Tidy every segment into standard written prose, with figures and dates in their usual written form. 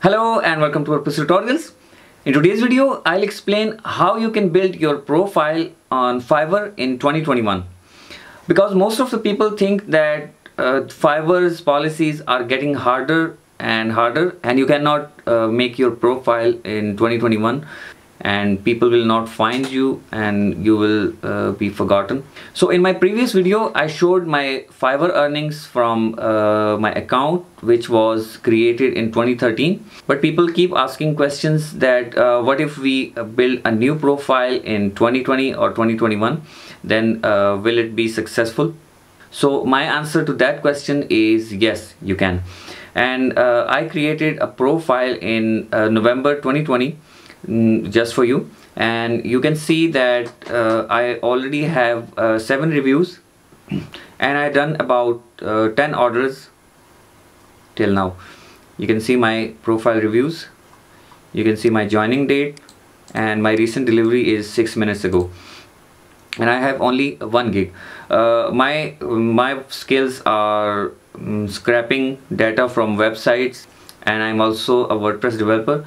Hello and welcome to WordPress tutorials. In today's video, I'll explain how you can build your profile on Fiverr in 2021. Because most of the people think that Fiverr's policies are getting harder and harder, and you cannot make your profile in 2021, and people will not find you and you will be forgotten. So in my previous video, I showed my Fiverr earnings from my account, which was created in 2013. But people keep asking questions that what if we build a new profile in 2020 or 2021, then will it be successful? So my answer to that question is yes, you can. And I created a profile in November 2020 just for you, and you can see that I already have 7 reviews and I done about 10 orders till now. You can see my profile reviews, you can see my joining date, and my recent delivery is 6 minutes ago, and I have only 1 gig. My skills are scraping data from websites, and I'm also a WordPress developer.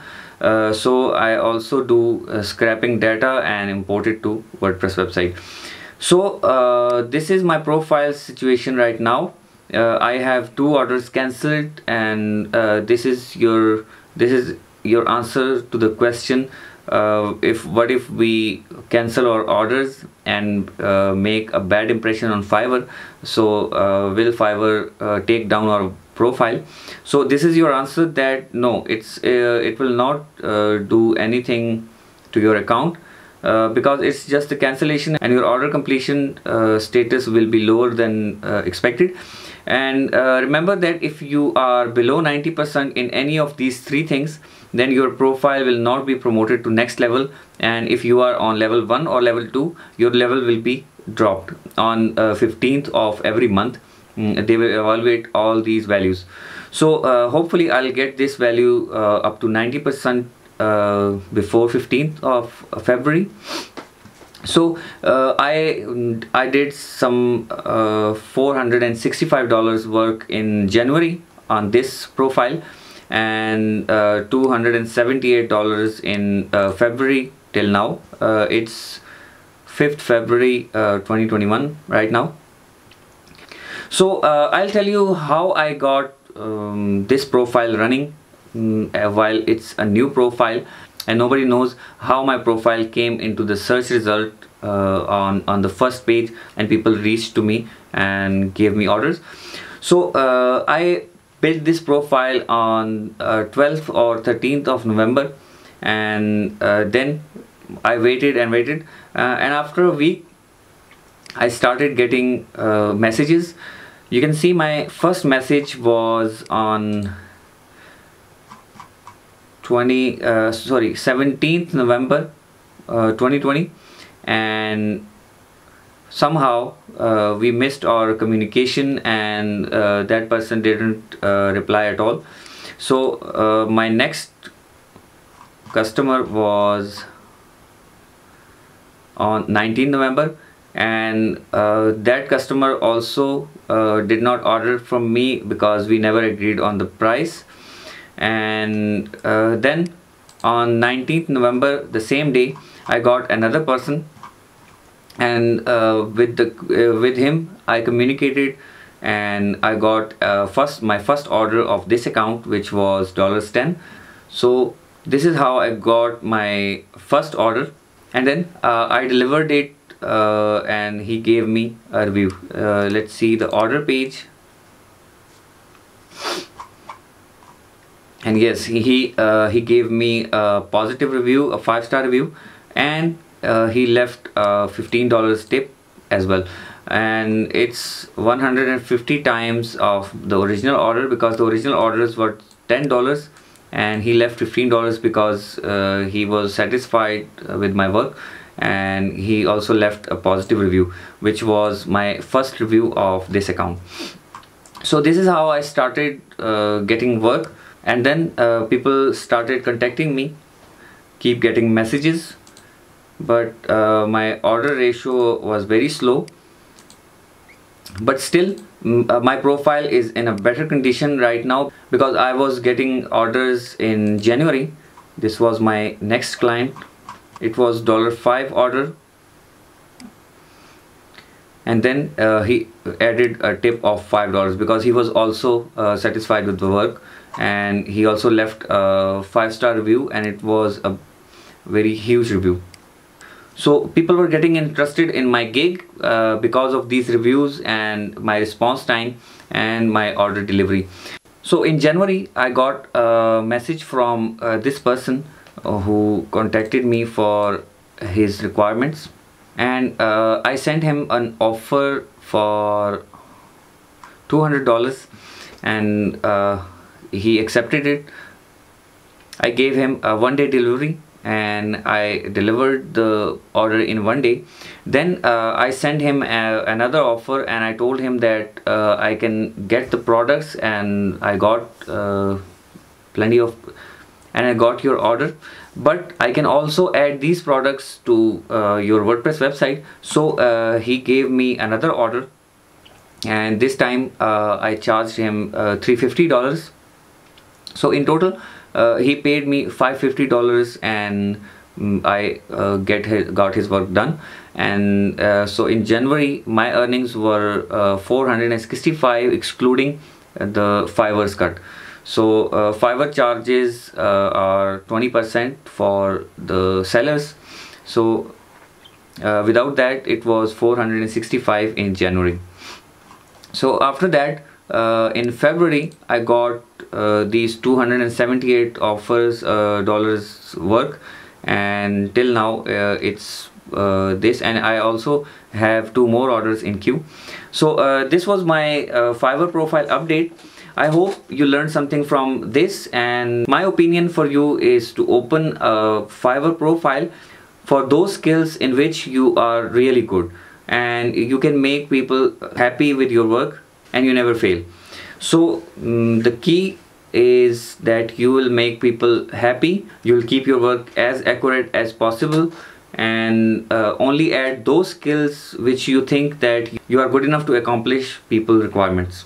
So I also do scraping data and import it to WordPress website. So this is my profile situation right now. I have 2 orders cancelled, and this is your answer to the question, what if we cancel our orders and make a bad impression on Fiverr? So will Fiverr take down our profile? So this is your answer, that no, it will not do anything to your account, because it's just a cancellation and your order completion status will be lower than expected. And remember that if you are below 90% in any of these 3 things, then your profile will not be promoted to next level, and if you are on level 1 or level 2, your level will be dropped on 15th of every month. They will evaluate all these values. So hopefully I'll get this value up to 90% before 15th of February. So I did some $465 work in January on this profile, and $278 in February till now. It's 5th February 2021 right now. So I'll tell you how I got this profile running while it's a new profile, and nobody knows how my profile came into the search result on the first page, and people reached to me and gave me orders. So I built this profile on 12th or 13th of November, and then I waited and waited, and after a week I started getting messages. You can see my first message was on 17th November 2020, and somehow we missed our communication, and that person didn't reply at all. So my next customer was on 19th November, and that customer also did not order from me because we never agreed on the price. And then on 19th November, the same day, I got another person, and with him I communicated, and I got my first order of this account, which was $10. So this is how I got my first order, and then I delivered it, and he gave me a review. Let's see the order page. And yes, he gave me a positive review, a 5-star review, and he left a $15 tip as well. And it's 150 times of the original order, because the original orders were $10 and he left $15 because he was satisfied with my work, and he also left a positive review, which was my first review of this account. So this is how I started getting work. And then people started contacting me, keep getting messages, but my order ratio was very slow. but still my profile is in a better condition right now because I was getting orders in January. This was my next client. It was $5 order, and then he added a tip of $5 because he was also satisfied with the work, and he also left a 5-star review, and it was a very huge review. So people were getting interested in my gig because of these reviews and my response time and my order delivery. So in January I got a message from this person who contacted me for his requirements, and I sent him an offer for $200, and he accepted it. I gave him a 1-day delivery, and I delivered the order in 1 day. Then I sent him another offer, and I told him that I can get the products, and I got plenty of, and I got your order, but I can also add these products to your WordPress website. So he gave me another order, and this time I charged him $350. So in total he paid me $550, and I got his work done. And so in January my earnings were $465, excluding the Fiverr's cut. So Fiverr charges are 20% for the sellers. So without that it was $465 in January. So after that in February I got these 278 offers dollars work, and till now it's this, and I also have 2 more orders in queue. So this was my Fiverr profile update. I hope you learned something from this, and my opinion for you is to open a Fiverr profile for those skills in which you are really good, and you can make people happy with your work and you never fail. So the key is that you will make people happy, you will keep your work as accurate as possible, and only add those skills which you think that you are good enough to accomplish people's requirements.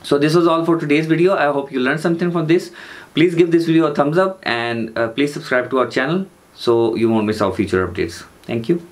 So this was all for today's video. I hope you learned something from this. Please give this video a thumbs up, and please subscribe to our channel so you won't miss our future updates. Thank you.